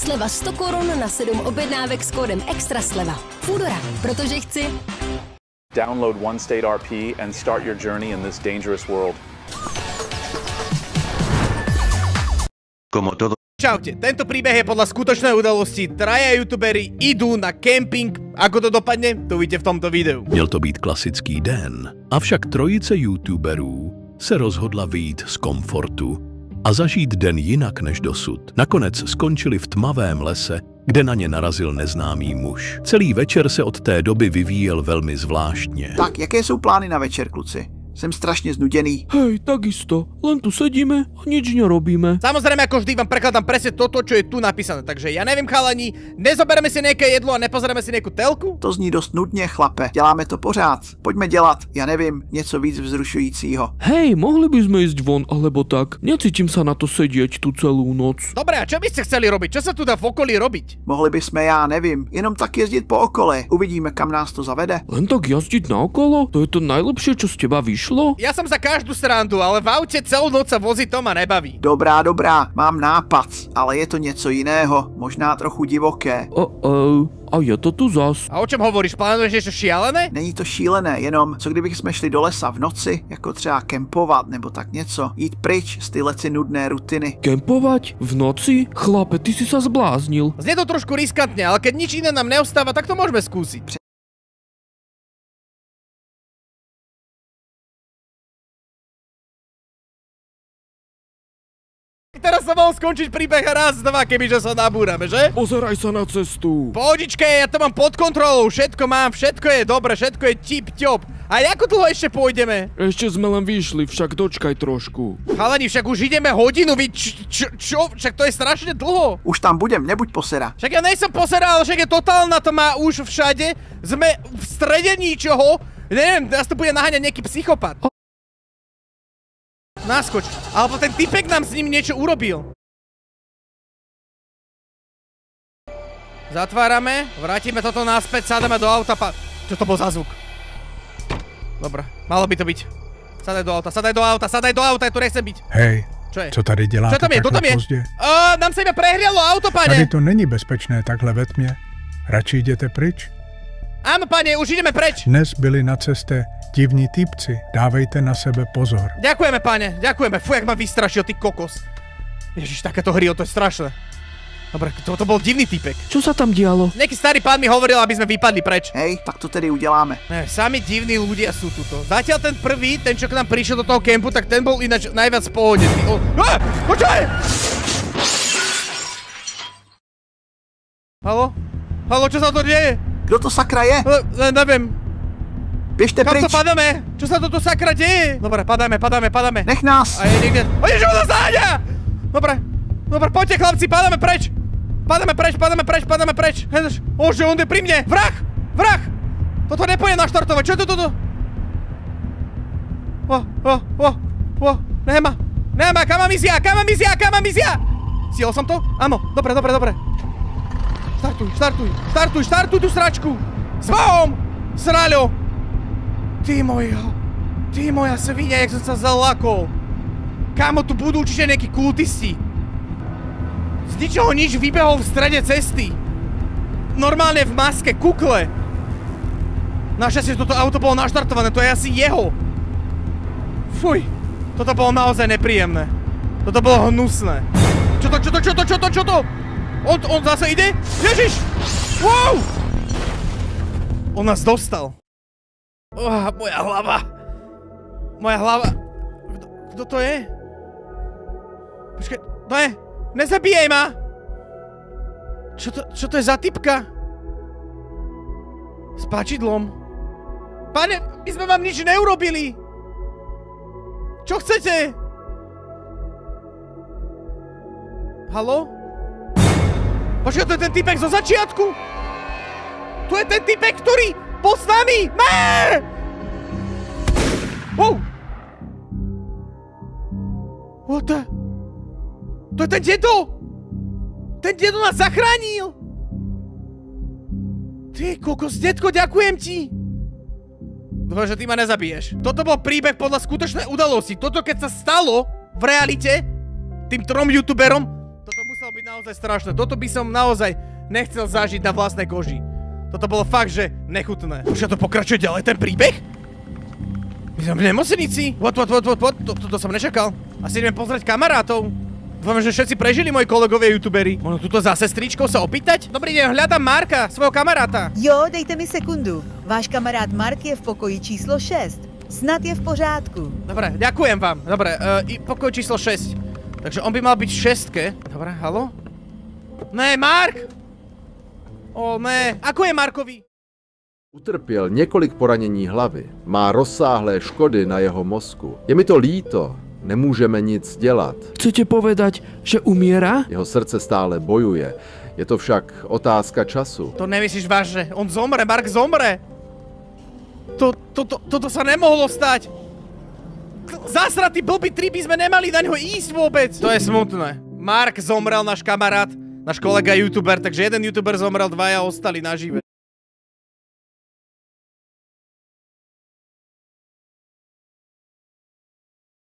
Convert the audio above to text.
Sleva 100 korun na 7 objednávek s kódem EXTRASLEVA. Foodora, protože chci. Download OneState RP and start your journey in this dangerous world. Como todo. Čaute, tento príbeh je podľa skutočnej udalosti. Traja youtuberi idú na kemping. Ako to dopadne, to uvidíte v tomto videu. Měl to být klasický den, avšak trojice youtuberů se rozhodla vyjít z komfortu a zažít den jinak než dosud. Nakonec skončili v tmavém lese, kde na ně narazil neznámý muž. Celý večer se od té doby vyvíjel velmi zvláštně. Tak, jaké jsou plány na večer, kluci? Jsem strašne znudený. Hej, takisto. Len tu sedíme a nič nerobíme. Samozrejme, ako vždy vám prekladám presne toto, čo je tu napísané. Takže ja neviem, chalani, nezobereme si nejaké jedlo a nepozrieme si nejakú telku? To zní dost nudně, chlape. Děláme to pořád. Pojďme dělat, ja nevím, něco víc vzrušujícího. Hej, mohli by sme ísť von, alebo tak. Necítim sa na to sedieť tu celú noc. Dobre, a čo by ste chceli robiť? Čo sa tu dá v okolí robiť? Mohli by sme, já nevím, jenom tak jezdit po okole. Uvidíme, kam nás to zavede. Len tak jazdiť naokolo? To je to najlepšie, čo z teba vyšlo? Ja som za každú srandu, ale v aute celú noc sa voziť to ma nebaví. Dobrá, mám nápad, ale je to něco jiného, možná trochu divoké. A je to tu zas. A o čom hovoríš? Plánuješ niečo šialené? Není to šílené, jenom co kdybych jsme šli do lesa v noci, jako třeba kempovat nebo tak něco, jít pryč z tyhleci nudné rutiny. Kempovať? V noci? Chlape, ty si sa zbláznil. Znie to trošku riskantne, ale keď nič iné nám neostáva, tak to môžeme skúsiť. Teraz sa mohol skončiť príbeh raz, dva, kebyže sa nabúrame, že? Pozeraj sa na cestu. Pohodičke, ja to mám pod kontrolou, všetko mám, všetko je dobre, všetko je tip-top. A ako dlho ešte pôjdeme? Ešte sme len vyšli, však dočkaj trošku. Chalani, však už ideme hodinu, vy čo? Však to je strašne dlho. Už tam budem, nebuď posera. Však ja nejsem posera, ale však je totálna to má už všade. Sme v strede ničoho. Neviem, nás to bude naháňať nejaký psychopat. Naskoč. Alebo ten typek nám s ním niečo urobil. Zatvárame, vrátime toto naspäť, sádame do auta. Čo to bol za zvuk? Dobre, malo by to byť. Sadaj do auta, ja tu nechcem byť. Hej, čo je? co tady děláte takhle pozdě? Nám se iba prehrialo auto, pane. Tady to není bezpečné takhle ve tmě. Radši jděte pryč. Áno, pane, už ideme preč. Dnes byli na ceste divní týpci. Dávejte na sebe pozor. Ďakujeme, pane, ďakujeme. Fú, jak ma vystrašil, ty kokos. Ježiš, takéto hry, to je strašné. Dobre, to bol divný týpek. Čo sa tam dialo? Nejaký starý pán mi hovoril, aby sme vypadli preč. Hej, tak to tedy uděláme. Sami divní ľudia sú tuto. Zatiaľ ten prvý, ten čo k nám prišiel do toho kempu, tak ten bol ináč najviac v pohode. Počkaj! Haló? Haló, čo sa to deje? Kdo to sakra je? Neviem. Běžte pryč. Kam to padáme? Čo sa to tu sakra deje? Dobre, padáme. Nech nás. A je niekde... Ježiš, on nás naháňa! Dobre, poďte chlapci, padáme preč. Padáme preč. Ože, on je pri mne. Vrah! Toto nepôjde naštartovať, čo je toto? Nema, kam mám ísť ja? Stihol som to? Áno, dobre. Štartuj tú sračku! S Bohom! Sraľo! Ty moja svinia, jak som sa zalakol. Kámo, tu budú určite nejakí kultisti. Z ničoho nič vybehol v strede cesty. Normálne v maske, kukle. Našťastie toto auto bolo naštartované, to je asi jeho. Fuj, toto bolo naozaj nepríjemné. Toto bolo hnusné. Čo to? On zase ide? Ježiš! Wow! On nás dostal. Moja hlava. Kto to je? Počkaj, to je? Nezabíjaj ma! Čo to je za typka? S páčidlom. Pane, my sme vám nič neurobili. Čo chcete? Haló? Počkaj, to je ten typek zo začiatku? To je ten typek, ktorý bol s nami! Wow! What the... To je ten dedo! Ten dedo nás zachránil! Ty kokos, detko, ďakujem ti! Dúfam, že ty ma nezabiješ. Toto bol príbeh podľa skutočnej udalosti. Toto keď sa stalo v realite tým 3 youtuberom, toto muselo byť naozaj naozaj strašné. Toto by som naozaj nechcel zažiť na vlastnej koži. Toto bolo fakt, že nechutné. Už to pokračuje ďalej, ten príbeh? My sme v nemocnici? What? Toto som nečakal. Asi ideme pozrieť kamarátov. Dúfam, že všetci prežili moji kolegovia youtuberi. Možno tuto za sestričkou sa opýtať? Dobrý deň, hľadám Marka, svojho kamaráta. Jo, dejte mi sekundu. Váš kamarád Mark je v pokoji číslo 6. Snad je v pořádku. Dobre, ďakujem vám. Dobre, pokoj číslo 6. Takže on by mal byť v 6. Dobre, halo? Ne, Mark! O, ne. Ako je Markovi? Utrpěl několik poranění hlavy, má rozsáhlé škody na jeho mozku. Je mi to líto, nemůžeme nic dělat. Chcete povedať, že umiera? Jeho srdce stále bojuje, je to však otázka času. To nemyslíš vážne, on zomre, Mark zomre. Toto sa nemohlo stať. Zasratý blbý trip, by sme nemali na ňo ísť vôbec. To je smutné. Mark zomrel, náš kamarát, náš kolega youtuber, takže jeden youtuber zomrel, dvaja ostali nažive.